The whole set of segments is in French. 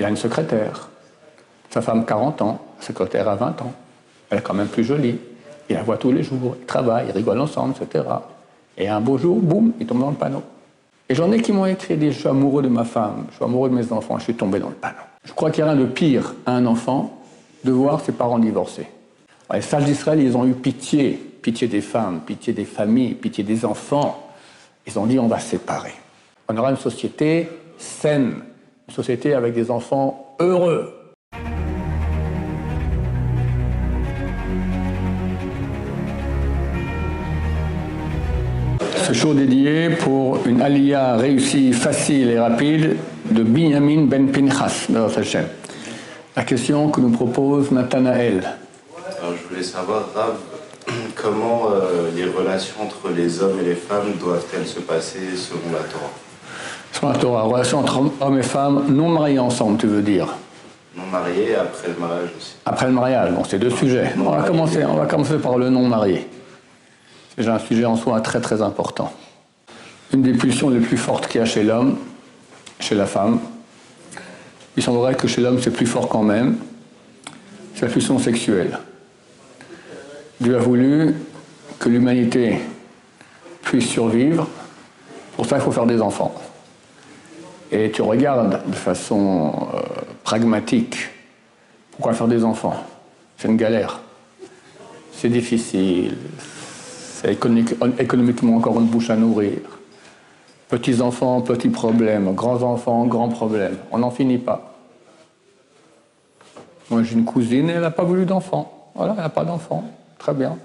Il a une secrétaire. Sa femme, 40 ans. La secrétaire a 20 ans. Elle est quand même plus jolie. Il la voit tous les jours. Ils travaillent, ils rigolent ensemble, etc. Et un beau jour, boum, il tombe dans le panneau. Et j'en ai qui m'ont écrit, je suis amoureux de ma femme, je suis amoureux de mes enfants, je suis tombé dans le panneau. Je crois qu'il n'y a rien de pire à un enfant de voir ses parents divorcés. Les sages d'Israël, ils ont eu pitié. Pitié des femmes, pitié des familles, pitié des enfants. Ils ont dit, on va se séparer. On aura une société saine, une société avec des enfants heureux. Ce show dédié pour une aliyah réussie, facile et rapide de Binyamin ben Pinchas, la question que nous propose Nathanaël. Alors, je voulais savoir, Rav, comment les relations entre les hommes et les femmes doivent-elles se passer selon la Torah? Selon la Torah, relations entre hommes et femmes non mariés ensemble, tu veux dire? Non mariés, après le mariage aussi. Après le mariage, bon, c'est deux sujets. On va commencer par le non marié. C'est déjà un sujet en soi très très important. Une des pulsions les plus fortes qu'il y a chez l'homme, chez la femme, il semblerait que chez l'homme c'est plus fort quand même, c'est la pulsion sexuelle. Dieu a voulu que l'humanité puisse survivre, pour ça il faut faire des enfants. Et tu regardes de façon pragmatique, pourquoi faire des enfants? C'est une galère, c'est difficile, c'est économiquement encore une bouche à nourrir. Petits enfants, petits problèmes, grands enfants, grands problèmes, on n'en finit pas. Moi j'ai une cousine et elle n'a pas voulu d'enfant, voilà, elle n'a pas d'enfant. Très bien.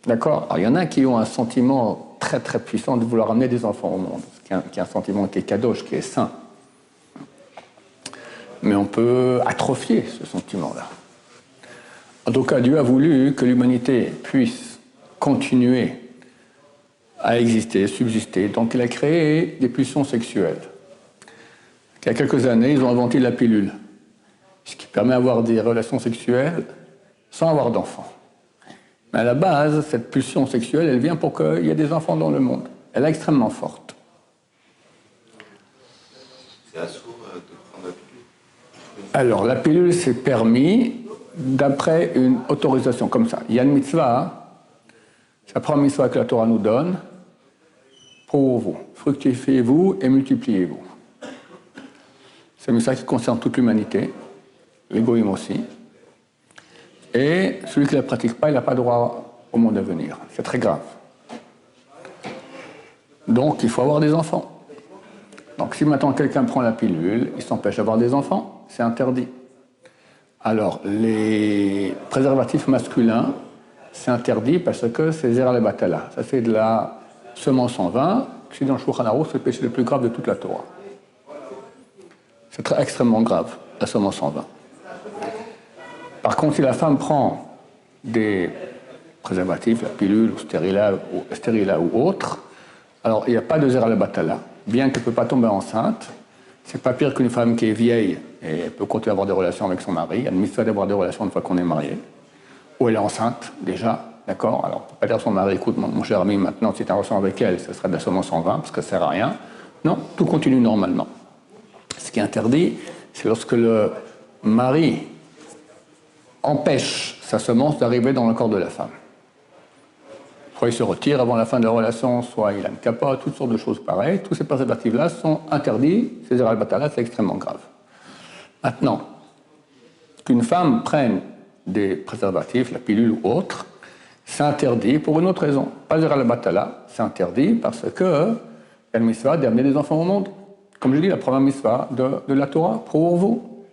D'accord. Alors, il y en a qui ont un sentiment très très puissant de vouloir amener des enfants au monde, qui est un sentiment qui est kadosh, qui est sain. Mais on peut atrophier ce sentiment-là. En tout cas, Dieu a voulu que l'humanité puisse continuer à exister, subsister. Donc il a créé des pulsions sexuelles. Il y a quelques années, ils ont inventé la pilule, ce qui permet d'avoir des relations sexuelles sans avoir d'enfants. Mais à la base, cette pulsion sexuelle, elle vient pour qu'il y ait des enfants dans le monde. Elle est extrêmement forte. C'est assourd de prendre la pilule? Alors, la pilule, c'est permis d'après une autorisation comme ça. Il y a une mitzvah, c'est la première mitzvah que la Torah nous donne, pour vous. Fructifiez-vous et multipliez-vous. C'est une mitzvah qui concerne toute l'humanité, les goïms aussi. Et celui qui ne la pratique pas, il n'a pas droit au monde à venir. C'est très grave. Donc, il faut avoir des enfants. Donc, si maintenant quelqu'un prend la pilule, il s'empêche d'avoir des enfants, c'est interdit. Alors, les préservatifs masculins, c'est interdit parce que c'est Zera le Batala. Ça, c'est de la semence en vin. Si dans le Shulchan Aruch, c'est le péché le plus grave de toute la Torah. C'est extrêmement grave, la semence en vin. Par contre, si la femme prend des préservatifs, la pilule, ou stérila ou autre, alors il n'y a pas de Zera le Batala. Bien qu'elle ne peut pas tomber enceinte, c'est pas pire qu'une femme qui est vieille et elle peut continuer à avoir des relations avec son mari. Il y a une mitzvah d'avoir des relations une fois qu'on est marié. Ou elle est enceinte, déjà, d'accord? Alors, on ne peut pas dire à son mari, écoute, mon cher ami, maintenant, si tu as une relation avec elle, ce serait de la semence en vin, parce que ça ne sert à rien. Non, tout continue normalement. Ce qui est interdit, c'est lorsque le mari empêche sa semence d'arriver dans le corps de la femme. Soit il se retire avant la fin de la relation, soit il a une capote, toutes sortes de choses pareilles. Tous ces préservatifs-là sont interdits, ces Zera le Batala, c'est extrêmement grave. Maintenant, qu'une femme prenne des préservatifs, la pilule ou autre, c'est interdit pour une autre raison. Pas Zera le Batala, c'est interdit parce que il y a le mitzvah d'amener des enfants au monde. Comme je dis, la première mitzvah de la Torah, pour vous.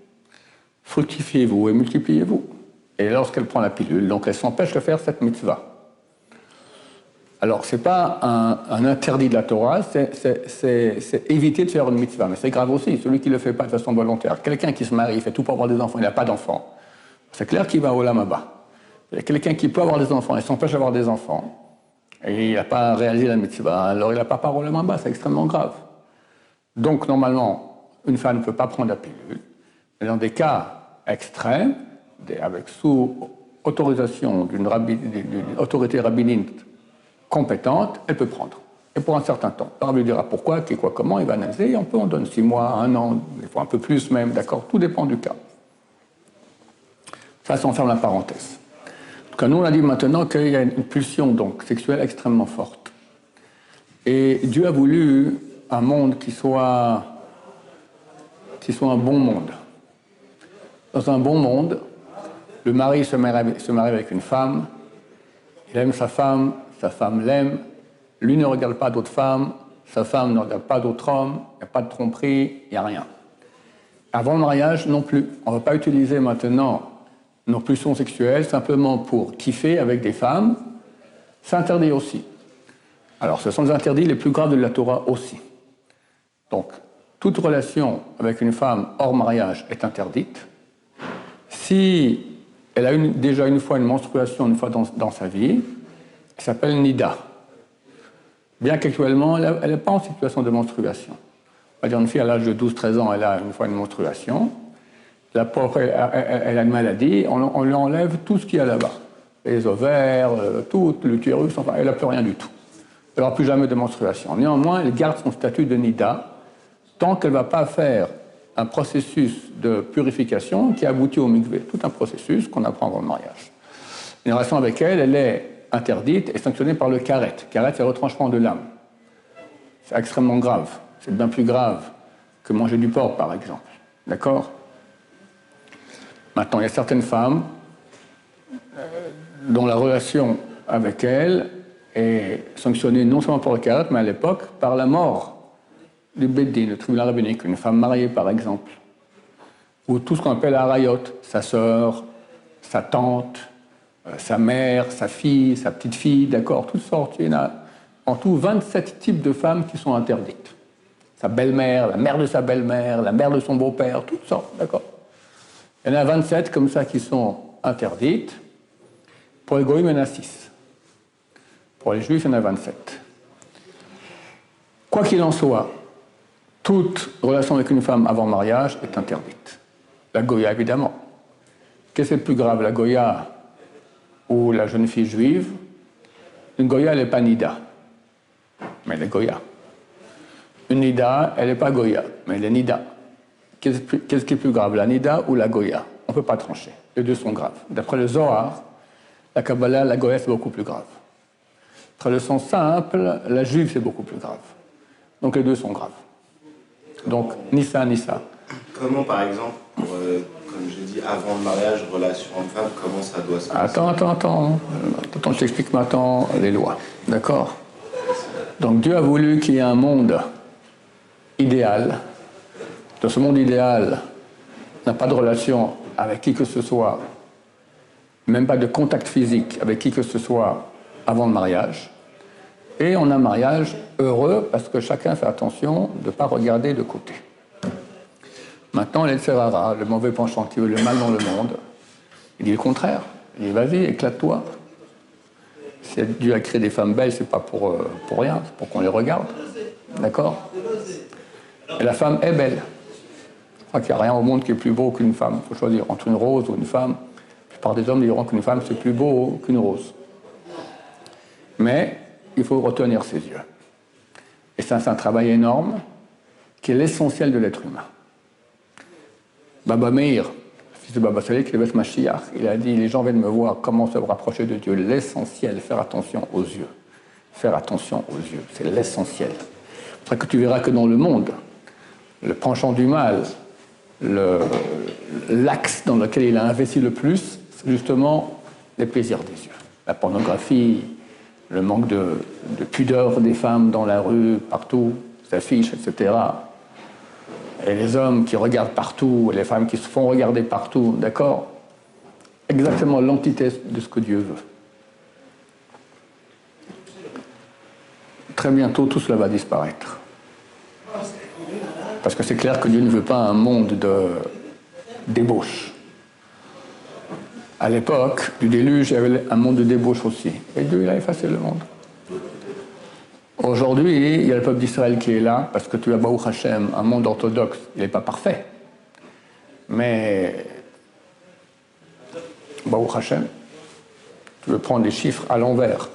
Fructifiez-vous et multipliez-vous. Et lorsqu'elle prend la pilule, donc elle s'empêche de faire cette mitzvah. Alors, ce n'est pas un interdit de la Torah, c'est éviter de faire une mitzvah. Mais c'est grave aussi, celui qui ne le fait pas de façon volontaire. Quelqu'un qui se marie, il fait tout pour avoir des enfants, il n'a pas d'enfants. C'est clair qu'il va au Olam Haba. Il y a quelqu'un qui peut avoir des enfants, il s'empêche d'avoir des enfants, et il n'a pas réalisé la mitzvah, alors il n'a pas part au Olam Haba, c'est extrêmement grave. Donc, normalement, une femme ne peut pas prendre la pilule. Mais dans des cas extrêmes, avec sous autorisation d'une autorité rabbinique compétente, elle peut prendre. et pour un certain temps. Alors, on lui dira pourquoi, qui, quoi, comment, il va analyser, et on donne 6 mois, 1 an, des fois un peu plus même, d'accord, tout dépend du cas. Ça on ferme la parenthèse. En tout cas, nous, on a dit maintenant qu'il y a une pulsion donc, sexuelle extrêmement forte. Et Dieu a voulu un monde qui soit un bon monde. Dans un bon monde, le mari se marie avec une femme, il aime sa femme l'aime, lui ne regarde pas d'autres femmes, sa femme ne regarde pas d'autres hommes, il n'y a pas de tromperie, il n'y a rien. Avant le mariage, non plus. On ne va pas utiliser maintenant nos pulsions sexuelles simplement pour kiffer avec des femmes, c'est interdit aussi. Alors, ce sont les interdits les plus graves de la Torah aussi. Donc, toute relation avec une femme hors mariage est interdite. Si elle a déjà une fois une menstruation, une fois dans sa vie, elle s'appelle Nida. Bien qu'actuellement, elle n'est pas en situation de menstruation. On va dire une fille à l'âge de 12-13 ans, elle a une fois une menstruation. La pauvre, elle a une maladie, on lui enlève tout ce qu'il y a là-bas. Les ovaires, tout, l'utérus, enfin, elle n'a plus rien du tout. Elle n'aura plus jamais de menstruation. Néanmoins, elle garde son statut de Nida tant qu'elle ne va pas faire un processus de purification qui aboutit au mikvé. Tout un processus qu'on apprend avant le mariage. Une relation avec elle, elle est interdite et sanctionnée par le karet. Karet, c'est le retranchement de l'âme. C'est extrêmement grave. C'est bien plus grave que manger du porc, par exemple. D'accord ? Maintenant, il y a certaines femmes dont la relation avec elles est sanctionnée non seulement par le karet, mais à l'époque par la mort du Beddin, le tribunal rabbinique, une femme mariée par exemple, ou tout ce qu'on appelle harayot, sa sœur, sa tante, sa mère, sa fille, sa petite-fille, d'accord, toutes sortes. Il y en a en tout 27 types de femmes qui sont interdites. Sa belle-mère, la mère de sa belle-mère, la mère de son beau-père, toutes sortes, d'accord. Il y en a 27 comme ça qui sont interdites. Pour les goïms, il y en a 6. Pour les juifs, il y en a 27. Quoi qu'il en soit, toute relation avec une femme avant mariage est interdite. La goya, évidemment. Qu'est-ce qui est le plus grave, la goya ou la jeune fille juive? Une goya, elle n'est pas nida, mais elle est goya. Une nida, elle n'est pas goya, mais elle est nida. Qu'est-ce qui est plus grave, la nida ou la goya? On ne peut pas trancher. Les deux sont graves. D'après le Zohar, la Kabbalah, la goya, c'est beaucoup plus grave. Après le sens simple, la juive, c'est beaucoup plus grave. Donc les deux sont graves. Donc, ni ça, ni ça. Comment, par exemple, comme je dis, avant le mariage, relation homme-femme, comment ça doit se passer? Attends, je t'explique maintenant les lois. D'accord? Donc, Dieu a voulu qu'il y ait un monde idéal. Dans ce monde idéal, on n'a pas de relation avec qui que ce soit, même pas de contact physique avec qui que ce soit avant le mariage. Et on a un mariage heureux parce que chacun fait attention de ne pas regarder de côté. Maintenant, l'Etserara, le mauvais penchant qui veut le mal dans le monde, il dit le contraire. Il dit vas-y, éclate-toi. Si Dieu a créé des femmes belles, c'est pas pour rien, c'est pour qu'on les regarde. D'accord? Et la femme est belle. Je crois qu'il n'y a rien au monde qui est plus beau qu'une femme. Il faut choisir entre une rose ou une femme. La plupart des hommes diront qu'une femme, c'est plus beau qu'une rose. Mais il faut retenir ses yeux. Et ça, c'est un travail énorme qui est l'essentiel de l'être humain. Baba Meir, fils de Baba Saleh, qui est Mashiach, il a dit, les gens viennent me voir, comment se rapprocher de Dieu. L'essentiel, faire attention aux yeux. Faire attention aux yeux, c'est l'essentiel. C'est vrai que tu verras que dans le monde, le penchant du mal, l'axe dans lequel il a investi le plus, c'est justement les plaisirs des yeux. La pornographie, le manque de pudeur des femmes dans la rue, partout, s'affichent, etc. Et les hommes qui regardent partout, et les femmes qui se font regarder partout, d'accord? Exactement l'antithèse de ce que Dieu veut. Très bientôt, tout cela va disparaître. Parce que c'est clair que Dieu ne veut pas un monde de débauche. À l'époque du déluge, il y avait un monde de débauche aussi. Et Dieu, il a effacé le monde. Aujourd'hui, il y a le peuple d'Israël qui est là, parce que tu as Baruch Hashem, un monde orthodoxe. Il n'est pas parfait. Mais Baruch Hashem, tu veux prendre les chiffres à l'envers.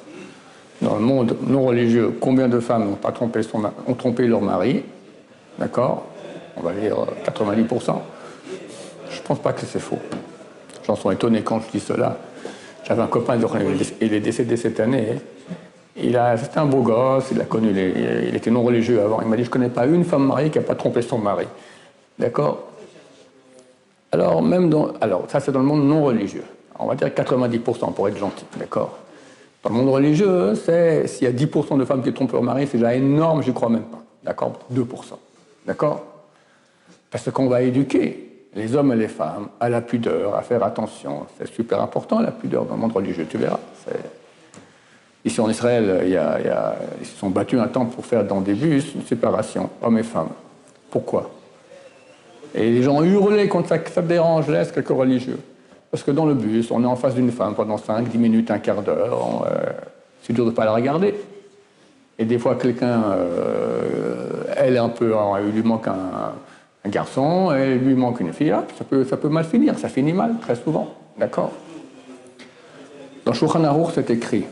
Dans le monde non religieux, combien de femmes n'ont pas trompé, ont trompé leur mari? D'accord? On va dire 90%. Je ne pense pas que c'est faux. J'en suis étonné quand je dis cela. J'avais un copain, il est décédé cette année. C'était un beau gosse, il était non religieux avant. Il m'a dit, je ne connais pas une femme mariée qui n'a pas trompé son mari. D'accord? Alors, ça c'est dans le monde non religieux. On va dire 90% pour être gentil, d'accord? Dans le monde religieux, s'il y a 10% de femmes qui trompent leur mari, c'est déjà énorme, je n'y crois même pas. D'accord? 2%. D'accord? Parce qu'on va éduquer les hommes et les femmes à la pudeur, à faire attention. C'est super important, la pudeur dans le monde religieux, tu verras. Ici en Israël, ils se sont battus un temps pour faire dans des bus une séparation, hommes et femmes. Pourquoi? Et les gens hurlaient contre ça, que ça dérange, laisse quelques religieux. Parce que dans le bus, on est en face d'une femme pendant 5, 10 minutes, un quart d'heure. C'est dur de ne pas la regarder. Et des fois, quelqu'un, elle est un peu, il lui manque un garçon, elle lui manque une fille. Ça peut mal finir, ça finit mal, très souvent. D'accord? Dans Shulchan Aruch, c'est écrit.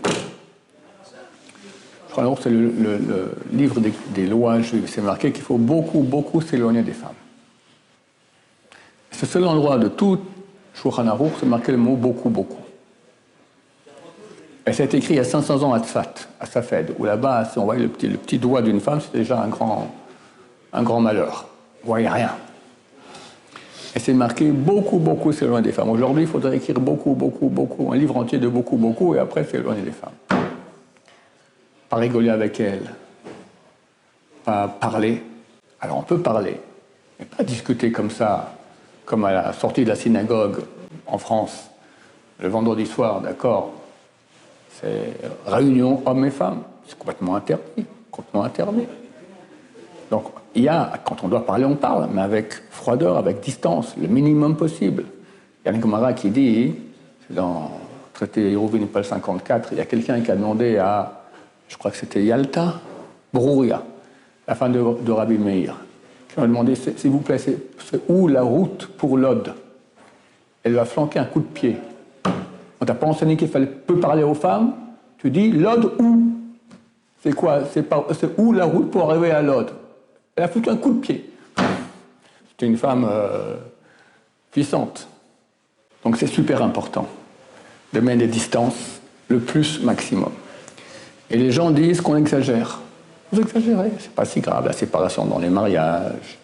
Shulchan Aruch, c'est le livre des lois juives. C'est marqué qu'il faut beaucoup, beaucoup s'éloigner des femmes. C'est le seul endroit de tout Shulchan Aruch, c'est marqué le mot beaucoup, beaucoup. Et c'est écrit il y a 500 ans à Tzfat, à Safed, où là-bas, si on voyait le petit doigt d'une femme, c'était déjà un grand malheur. On ne voyait rien. Et c'est marqué beaucoup, beaucoup s'éloigner des femmes. Aujourd'hui, il faudrait écrire beaucoup, beaucoup, beaucoup, un livre entier de beaucoup, beaucoup, et après s'éloigner des femmes. Pas rigoler avec elles, pas parler. Alors on peut parler, mais pas discuter comme ça, comme à la sortie de la synagogue en France, le vendredi soir, d'accord? C'est réunion hommes et femmes. C'est complètement interdit, complètement interdit. Donc, quand on doit parler, on parle, mais avec froideur, avec distance, le minimum possible. Il y a une Gemara qui dit, dans le traité Hérouvin, page 54, il y a quelqu'un qui a demandé à, je crois que c'était Yalta, Brouria, la femme de Rabbi Meir, qui m'a demandé, s'il vous plaît, c'est où la route pour l'Ode? Elle lui a flanqué un coup de pied. On t'a pas enseigné qu'il fallait peu parler aux femmes, tu dis l'Ode où? C'est quoi? C'est où la route pour arriver à l'Ode? Elle a foutu un coup de pied. C'était une femme puissante. Donc c'est super important de mettre des distances le plus maximum. Et les gens disent qu'on exagère. Vous exagérez, c'est pas si grave, la séparation dans les mariages.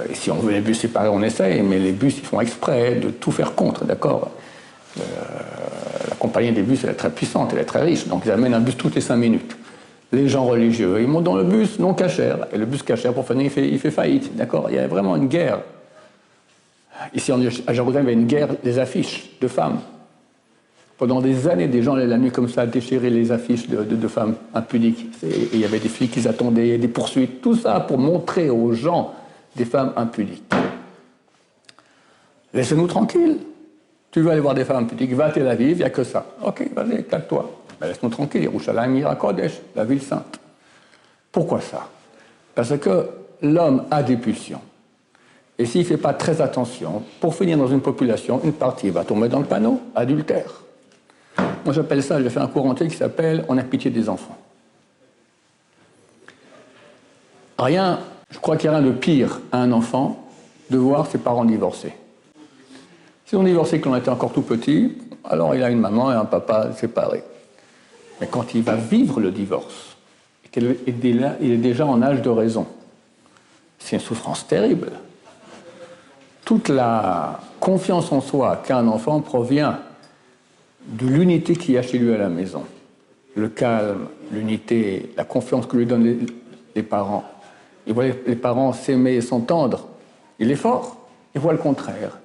Et si on veut les bus séparés, on essaye, mais les bus, ils font exprès de tout faire contre, d'accord? La compagnie des bus, elle est très puissante, elle est très riche, donc ils amènent un bus toutes les 5 minutes. Les gens religieux, ils montent dans le bus non cachère, et le bus cachère, pour finir, il fait faillite, d'accord? Il y a vraiment une guerre. Ici, à Jérusalem, il y a une guerre des affiches de femmes. Pendant des années, des gens allaient la nuit comme ça déchirer les affiches de femmes impudiques. Et il y avait des filles qui attendaient, des poursuites, tout ça pour montrer aux gens des femmes impudiques. Laissez-nous tranquilles. Tu veux aller voir des femmes impudiques, va à Tel Aviv, il n'y a que ça. Ok, vas-y, calme-toi. Mais laisse-nous tranquille, Yerushalayim, Ira Kodesh, la ville sainte. Pourquoi ça? Parce que l'homme a des pulsions. Et s'il ne fait pas très attention, pour finir dans une population, une partie va tomber dans le panneau, adultère. Moi j'appelle ça, j'ai fait un cours entier qui s'appelle « On a pitié des enfants ». Je crois qu'il n'y a rien de pire à un enfant de voir ses parents divorcés. Si on divorçait quand on était encore tout petit, alors il a une maman et un papa séparés. Mais quand il va vivre le divorce, et qu'il est déjà en âge de raison, c'est une souffrance terrible. Toute la confiance en soi qu'a un enfant provient de l'unité qu'il y a chez lui à la maison. Le calme, l'unité, la confiance que lui donnent les parents. Il voit les parents s'aimer et s'entendre. Il est fort. Il voit le contraire.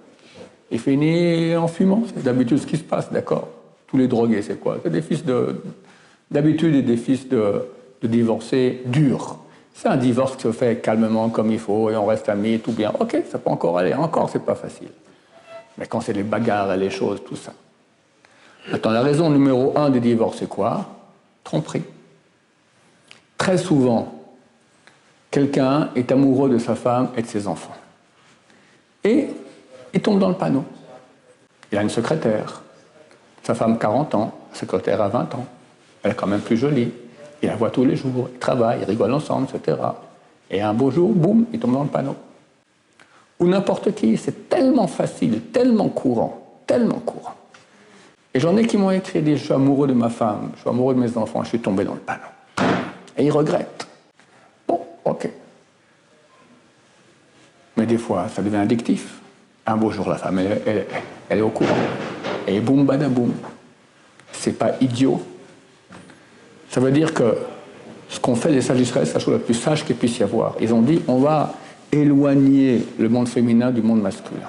Il finit en fumant. C'est d'habitude ce qui se passe, d'accord? Tous les drogués, c'est quoi? C'est des fils d'habitude et des fils de divorcés durs. C'est un divorce qui se fait calmement comme il faut et on reste amis, tout bien. Ok, ça peut encore aller. Encore, c'est pas facile. Mais quand c'est les bagarres et les choses, tout ça. Attends, la raison numéro 1 des divorces, c'est quoi? Tromperie. Très souvent, quelqu'un est amoureux de sa femme et de ses enfants. Et il tombe dans le panneau. Il a une secrétaire. Sa femme, 40 ans. La secrétaire a 20 ans. Elle est quand même plus jolie. Il la voit tous les jours, ils travaillent, ils rigolent ensemble, etc. Et un beau jour, boum, il tombe dans le panneau. Ou n'importe qui, c'est tellement facile, tellement courant, tellement courant. Et j'en ai qui m'ont écrit, je suis amoureux de ma femme, je suis amoureux de mes enfants, je suis tombé dans le panneau. Et ils regrettent. Bon, ok. Mais des fois, ça devient addictif. Un beau jour, la femme, elle est au courant. Et boum, badaboum. C'est pas idiot. Ça veut dire que ce qu'ont fait les sages d'Israël, c'est la chose la plus sage qu'il puisse y avoir. Ils ont dit, on va éloigner le monde féminin du monde masculin.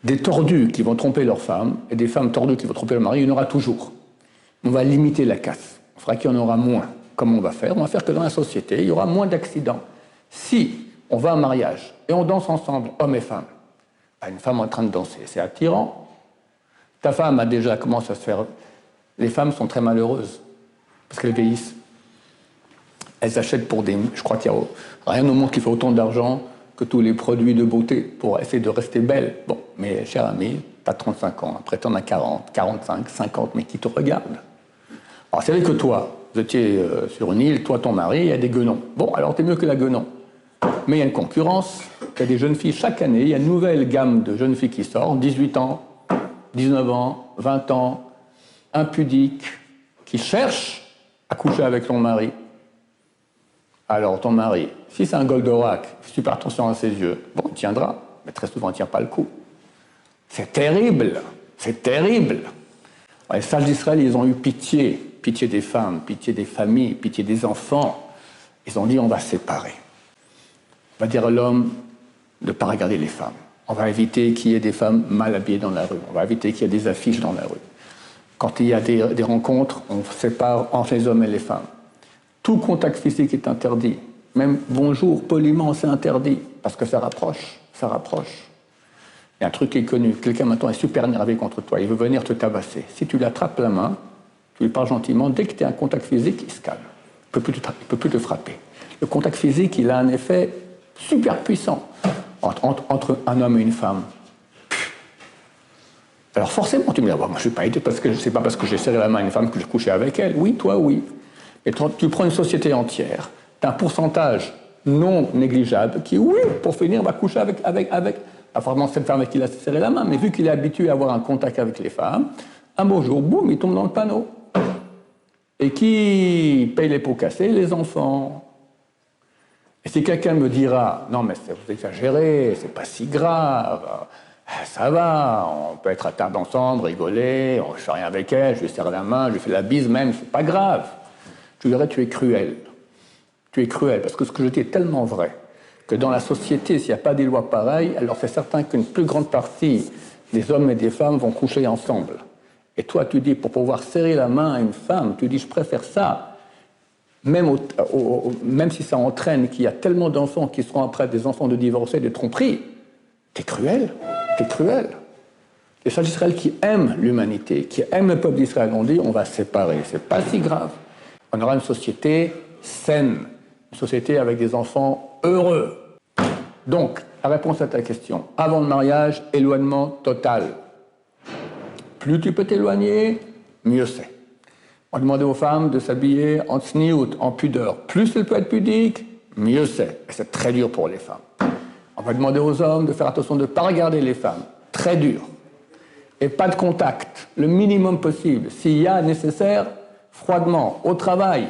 Des tordus qui vont tromper leurs femmes et des femmes tordues qui vont tromper leur mari, il y en aura toujours. On va limiter la casse. On fera qu'il y en aura moins. Comment on va faire? On va faire que dans la société, il y aura moins d'accidents. Si on va à un mariage et on danse ensemble, hommes et femmes, une femme en train de danser, c'est attirant. Ta femme a déjà commencé à se faire... Les femmes sont très malheureuses parce qu'elles vieillissent. Elles achètent pour des... Je crois qu'il n'y a rien au monde qui fait autant d'argent que tous les produits de beauté pour essayer de rester belle. Bon, mais cher ami, tu as 35 ans, après tu en as 40, 45, 50, mais qui te regarde? Alors c'est vrai que toi, vous étiez sur une île, toi, ton mari, il y a des guenons. Bon, alors t'es mieux que la guenon. Mais il y a une concurrence, il y a des jeunes filles chaque année, il y a une nouvelle gamme de jeunes filles qui sort, 18 ans, 19 ans, 20 ans, impudiques, qui cherchent à coucher avec ton mari. Alors ton mari, si c'est un Goldorak, super attention à ses yeux, bon, il tiendra, mais très souvent il ne tient pas le coup. C'est terrible, c'est terrible. Les sages d'Israël, ils ont eu pitié, pitié des femmes, pitié des familles, pitié des enfants. Ils ont dit, on va séparer. On va dire à l'homme de ne pas regarder les femmes. On va éviter qu'il y ait des femmes mal habillées dans la rue. On va éviter qu'il y ait des affiches dans la rue. Quand il y a des rencontres, on sépare entre les hommes et les femmes. Tout contact physique est interdit. Même bonjour, poliment, c'est interdit. Parce que ça rapproche, ça rapproche. Il y a un truc qui est connu. Quelqu'un maintenant est super énervé contre toi. Il veut venir te tabasser. Si tu l'attrapes la main, tu lui parles gentiment, dès que tu as un contact physique, il se calme. Il ne peut plus te frapper. Le contact physique, il a un effet super puissant entre un homme et une femme. Alors forcément, tu me dis, moi je ne suis pas aidé parce que c'est pas parce que j'ai serré la main à une femme que je couchais avec elle. Oui, toi, oui. Et tu prends une société entière, tu as un pourcentage non négligeable qui, oui, pour finir, va coucher avec pas forcément cette femme avec qui il a serré la main, mais vu qu'il est habitué à avoir un contact avec les femmes, un beau jour, boum, il tombe dans le panneau. Et qui paye les pots cassés? Les enfants. Et si quelqu'un me dira, non mais vous exagérez, c'est pas si grave, ça va, on peut être à table ensemble, rigoler, je fais rien avec elle, je lui serre la main, je lui fais la bise même, c'est pas grave. Je lui dirais, tu es cruel. Tu es cruel, parce que ce que je dis est tellement vrai, que dans la société, s'il n'y a pas des lois pareilles, alors c'est certain qu'une plus grande partie des hommes et des femmes vont coucher ensemble. Et toi, tu dis, pour pouvoir serrer la main à une femme, tu dis, je préfère ça, même si ça entraîne qu'il y a tellement d'enfants qui seront après des enfants de divorcés, de tromperies, t'es cruel, t'es cruel. Les sages d'Israël qui aiment l'humanité, qui aiment le peuple d'Israël, ont dit, on va se séparer, c'est pas si grave. On aura une société saine, une société avec des enfants heureux. Donc, la réponse à ta question, avant le mariage, éloignement total. Plus tu peux t'éloigner, mieux c'est. On demandait aux femmes de s'habiller en tsniout, en pudeur. Plus elle peut être pudique, mieux c'est. Et c'est très dur pour les femmes. On va demander aux hommes de faire attention de ne pas regarder les femmes. Très dur. Et pas de contact, le minimum possible. S'il y a nécessaire, froidement, au travail.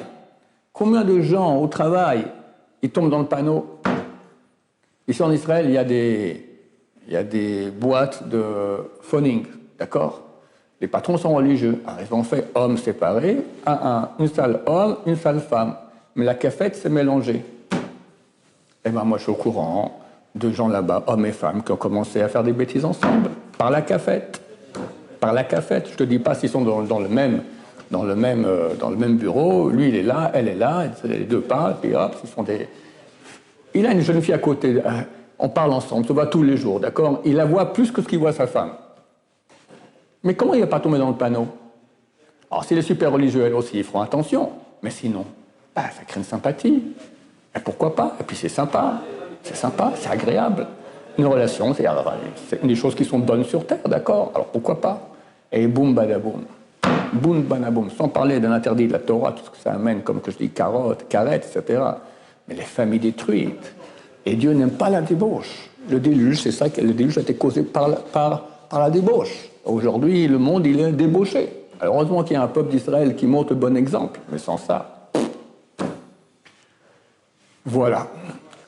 Combien de gens au travail, ils tombent dans le panneau? Ici en Israël, il y a des boîtes de phoning, d'accord? Les patrons sont religieux. Alors, ils ont fait hommes séparés, une salle homme, une salle femme. Mais la cafette s'est mélangée. Et ben moi, je suis au courant de gens là-bas, hommes et femmes, qui ont commencé à faire des bêtises ensemble, par la cafette. Par la cafette. Je ne te dis pas s'ils sont dans le même bureau. Lui, il est là, elle est là, les deux parlent, puis hop, ce sont des... Il a une jeune fille à côté, on parle ensemble, on se voit tous les jours, d'accord? Il la voit plus que ce qu'il voit sa femme. Mais comment il ne va pas tomber dans le panneau? Alors, s'il est super religieux, elle aussi, ils feront attention. Mais sinon, ça crée une sympathie. Et pourquoi pas? Et puis c'est sympa, c'est agréable. Une relation, c'est une des choses qui sont bonnes sur Terre, d'accord? Alors pourquoi pas? Et boum, badaboum. boum, banaboum, sans parler d'un interdit de la Torah, tout ce que ça amène, comme que je dis, carottes, carettes, etc. Mais les familles détruites. Et Dieu n'aime pas la débauche. Le déluge, c'est ça, le déluge a été causé par la débauche. Aujourd'hui, le monde, il est débauché. Alors, heureusement qu'il y a un peuple d'Israël qui montre le bon exemple, mais sans ça. Voilà.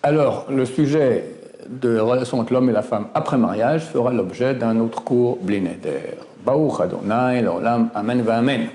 Alors, le sujet de relation entre l'homme et la femme après mariage fera l'objet d'un autre cours Bli Neder. Baruch Adonai, l'olam, amen va amen.